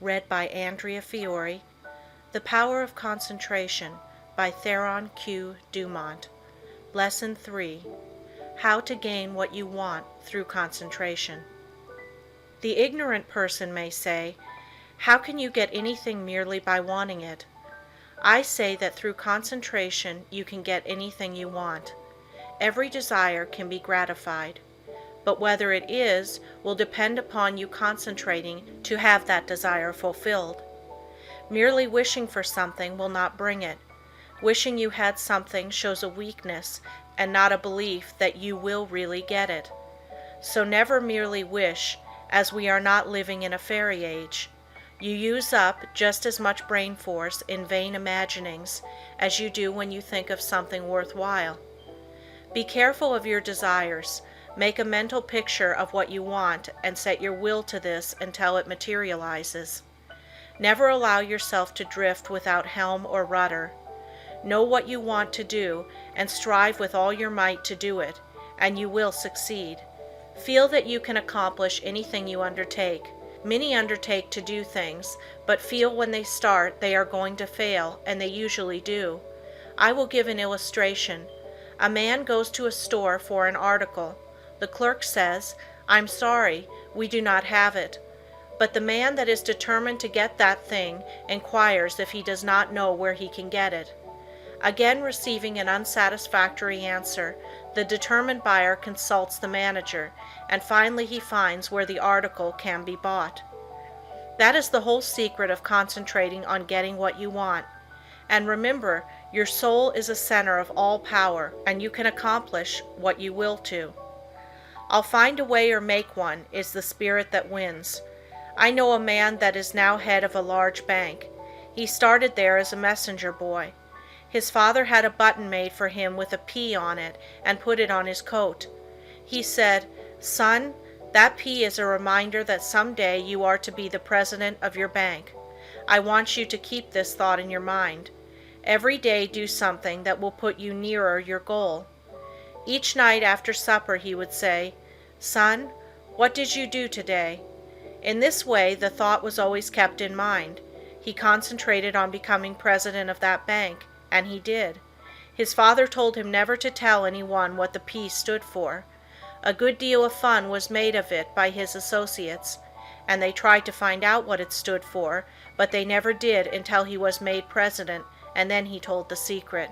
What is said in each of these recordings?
read by Andrea Fiore. The Power of Concentration by Theron Q. Dumont. Lesson 3. How to gain what you want through concentration. The ignorant person may say, "How can you get anything merely by wanting it?" I say that through concentration you can get anything you want. Every desire can be gratified, but whether it is will depend upon you concentrating to have that desire fulfilled. Merely wishing for something will not bring it. Wishing you had something shows a weakness and not a belief that you will really get it. So never merely wish, as we are not living in a fairy age. You use up just as much brain force in vain imaginings as you do when you think of something worthwhile. Be careful of your desires. Make a mental picture of what you want and set your will to this until it materializes. Never allow yourself to drift without helm or rudder. Know what you want to do and strive with all your might to do it, and you will succeed. Feel that you can accomplish anything you undertake. Many undertake to do things, but feel when they start they are going to fail, and they usually do. I will give an illustration. A man goes to a store for an article. The clerk says, "I'm sorry, we do not have it." But the man that is determined to get that thing inquires if he does not know where he can get it. Again receiving an unsatisfactory answer, the determined buyer consults the manager, and finally he finds where the article can be bought. That is the whole secret of concentrating on getting what you want. And remember, your soul is a center of all power, and you can accomplish what you will to. "I'll find a way or make one" is the spirit that wins. I know a man that is now head of a large bank. He started there as a messenger boy. His father had a button made for him with a P on it and put it on his coat. He said, "Son, that P is a reminder that someday you are to be the president of your bank. I want you to keep this thought in your mind. Every day do something that will put you nearer your goal." Each night after supper he would say, "Son, what did you do today?" In this way the thought was always kept in mind. He concentrated on becoming president of that bank, and he did. His father told him never to tell anyone what the P stood for. A good deal of fun was made of it by his associates, and they tried to find out what it stood for, but they never did until he was made president, and then he told the secret.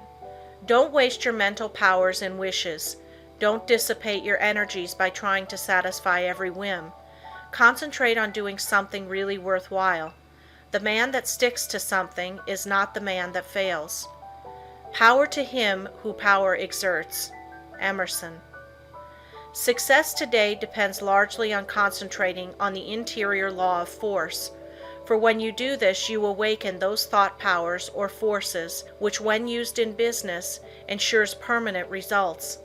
Don't waste your mental powers in wishes. Don't dissipate your energies by trying to satisfy every whim. Concentrate on doing something really worthwhile. The man that sticks to something is not the man that fails. Power to him who power exerts. Emerson. Success today depends largely on concentrating on the interior law of force, for when you do this you awaken those thought powers or forces which when used in business ensures permanent results.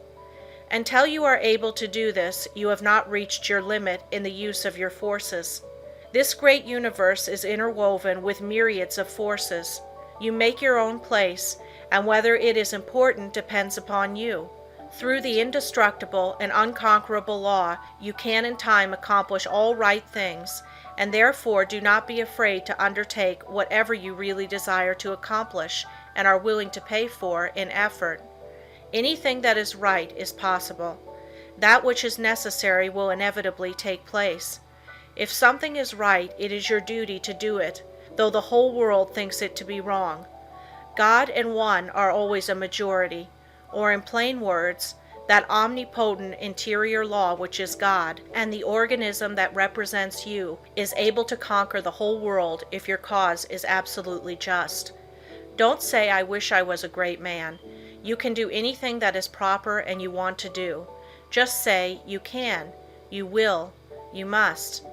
Until you are able to do this, you have not reached your limit in the use of your forces. This great universe is interwoven with myriads of forces. You make your own place, and whether it is important depends upon you. Through the indestructible and unconquerable law, you can in time accomplish all right things, and therefore do not be afraid to undertake whatever you really desire to accomplish and are willing to pay for in effort. Anything that is right is possible. That which is necessary will inevitably take place. If something is right, it is your duty to do it, though the whole world thinks it to be wrong. God and one are always a majority, or in plain words, that omnipotent interior law which is God, and the organism that represents you, is able to conquer the whole world if your cause is absolutely just. Don't say, "I wish I was a great man." You can do anything that is proper and you want to do. Just say, "You can, you will, you must."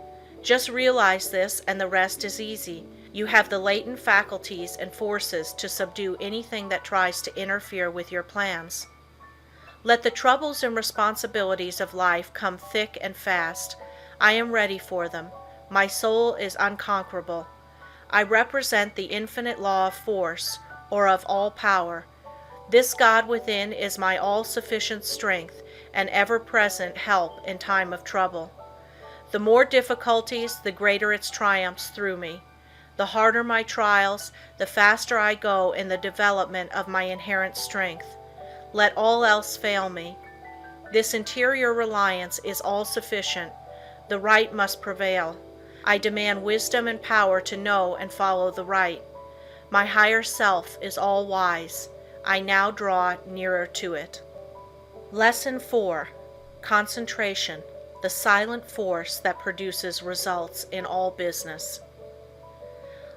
Just realize this and the rest is easy. You have the latent faculties and forces to subdue anything that tries to interfere with your plans. Let the troubles and responsibilities of life come thick and fast. I am ready for them. My soul is unconquerable. I represent the infinite law of force, or of all power. This God within is my all-sufficient strength and ever-present help in time of trouble. The more difficulties, the greater its triumphs through me. The harder my trials, the faster I go in the development of my inherent strength. Let all else fail me. This interior reliance is all sufficient. The right must prevail. I demand wisdom and power to know and follow the right. My higher self is all wise. I now draw nearer to it. Lesson 4. Concentration, the silent force that produces results in all business.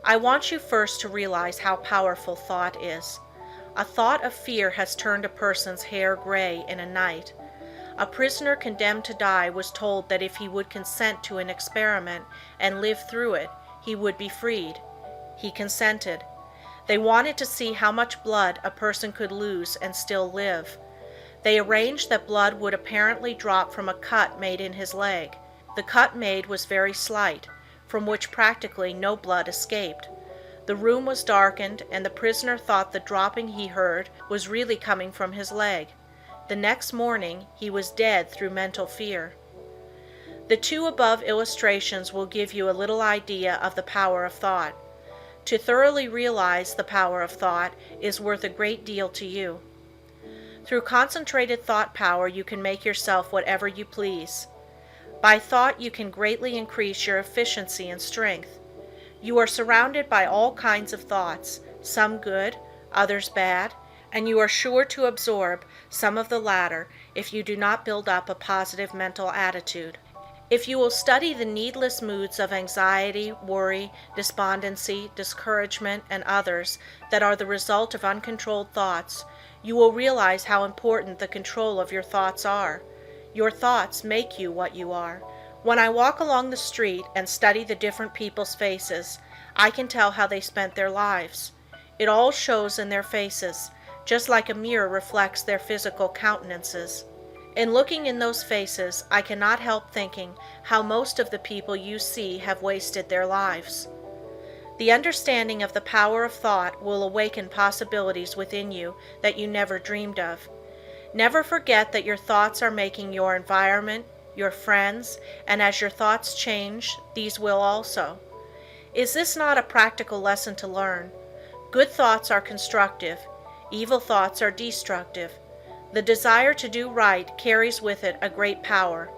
I want you first to realize how powerful thought is. A thought of fear has turned a person's hair gray in a night. A prisoner condemned to die was told that if he would consent to an experiment and live through it, he would be freed. He consented. They wanted to see how much blood a person could lose and still live. They arranged that blood would apparently drop from a cut made in his leg. The cut made was very slight, from which practically no blood escaped. The room was darkened, and the prisoner thought the dropping he heard was really coming from his leg. The next morning he was dead through mental fear. The two above illustrations will give you a little idea of the power of thought. To thoroughly realize the power of thought is worth a great deal to you. Through concentrated thought power you can make yourself whatever you please. By thought you can greatly increase your efficiency and strength. You are surrounded by all kinds of thoughts, some good, others bad, and you are sure to absorb some of the latter if you do not build up a positive mental attitude. If you will study the needless moods of anxiety, worry, despondency, discouragement, and others that are the result of uncontrolled thoughts, you will realize how important the control of your thoughts are. Your thoughts make you what you are. When I walk along the street and study the different people's faces, I can tell how they spent their lives. It all shows in their faces, just like a mirror reflects their physical countenances. In looking in those faces, I cannot help thinking how most of the people you see have wasted their lives. The understanding of the power of thought will awaken possibilities within you that you never dreamed of. Never forget that your thoughts are making your environment, your friends, and as your thoughts change, these will also. Is this not a practical lesson to learn? Good thoughts are constructive. Evil thoughts are destructive. The desire to do right carries with it a great power.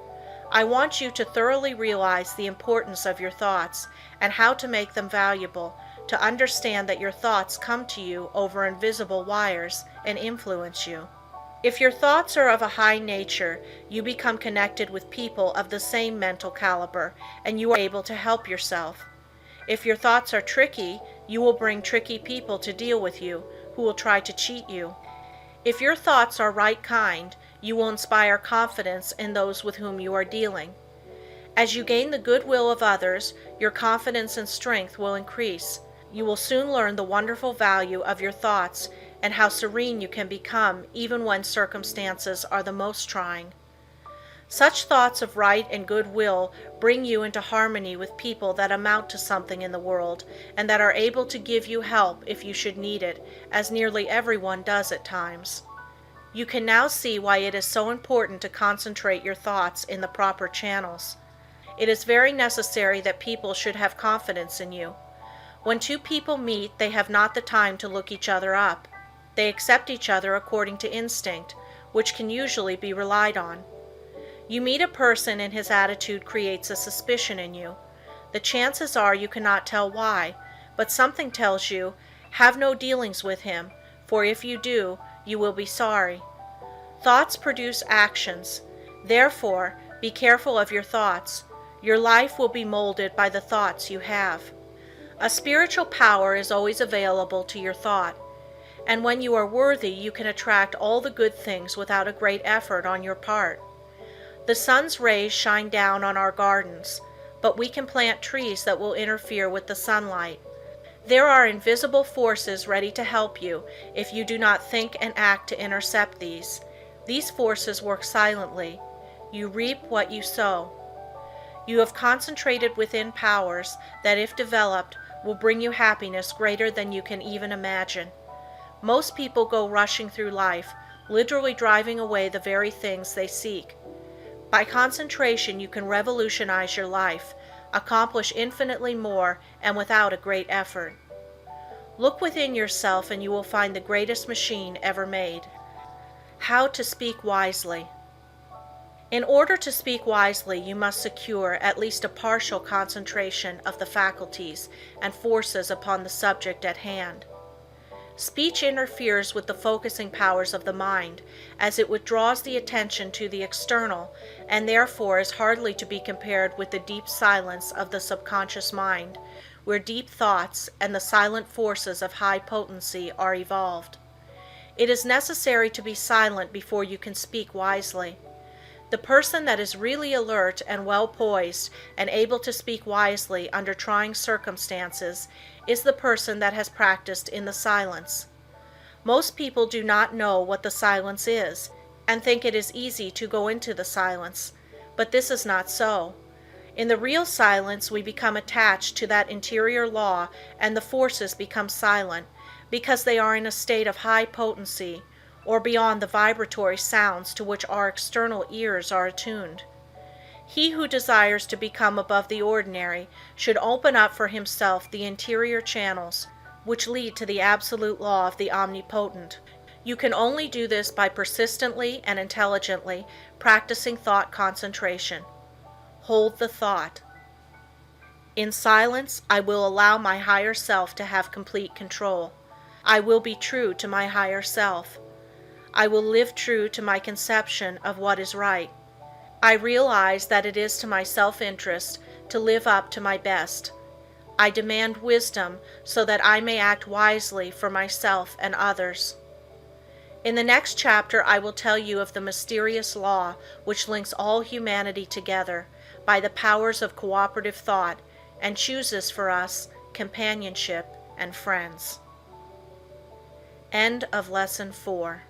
I want you to thoroughly realize the importance of your thoughts and how to make them valuable, to understand that your thoughts come to you over invisible wires and influence you. If your thoughts are of a high nature, you become connected with people of the same mental caliber, and you are able to help yourself. If your thoughts are tricky, you will bring tricky people to deal with you, who will try to cheat you. If your thoughts are right kind, you will inspire confidence in those with whom you are dealing. As you gain the goodwill of others, your confidence and strength will increase. You will soon learn the wonderful value of your thoughts and how serene you can become even when circumstances are the most trying. Such thoughts of right and goodwill bring you into harmony with people that amount to something in the world and that are able to give you help if you should need it, as nearly everyone does at times. You can now see why it is so important to concentrate your thoughts in the proper channels. It is very necessary that people should have confidence in you. When two people meet, they have not the time to look each other up. They accept each other according to instinct, which can usually be relied on. You meet a person and his attitude creates a suspicion in you. The chances are you cannot tell why, but something tells you, have no dealings with him, for if you do, you will be sorry. Thoughts produce actions. Therefore, be careful of your thoughts. Your life will be molded by the thoughts you have. A spiritual power is always available to your thought, and when you are worthy, you can attract all the good things without a great effort on your part. The sun's rays shine down on our gardens, but we can plant trees that will interfere with the sunlight. There are invisible forces ready to help you if you do not think and act to intercept these. These forces work silently. You reap what you sow. You have concentrated within powers that, if developed, will bring you happiness greater than you can even imagine. Most people go rushing through life, literally driving away the very things they seek. By concentration you can revolutionize your life, accomplish infinitely more and without a great effort. Look within yourself and you will find the greatest machine ever made. How to speak wisely. In order to speak wisely, you must secure at least a partial concentration of the faculties and forces upon the subject at hand. Speech interferes with the focusing powers of the mind, as it withdraws the attention to the external, and therefore is hardly to be compared with the deep silence of the subconscious mind, where deep thoughts and the silent forces of high potency are evolved. It is necessary to be silent before you can speak wisely. The person that is really alert and well poised and able to speak wisely under trying circumstances is the person that has practiced in the silence. Most people do not know what the silence is and think it is easy to go into the silence, but this is not so. In the real silence we become attached to that interior law and the forces become silent because they are in a state of high potency or beyond the vibratory sounds to which our external ears are attuned. He who desires to become above the ordinary should open up for himself the interior channels which lead to the absolute law of the omnipotent. You can only do this by persistently and intelligently practicing thought concentration. Hold the thought. In silence, I will allow my higher self to have complete control. I will be true to my higher self. I will live true to my conception of what is right. I realize that it is to my self-interest to live up to my best. I demand wisdom so that I may act wisely for myself and others. In the next chapter, I will tell you of the mysterious law which links all humanity together by the powers of cooperative thought and chooses for us companionship and friends. End of Lesson 4.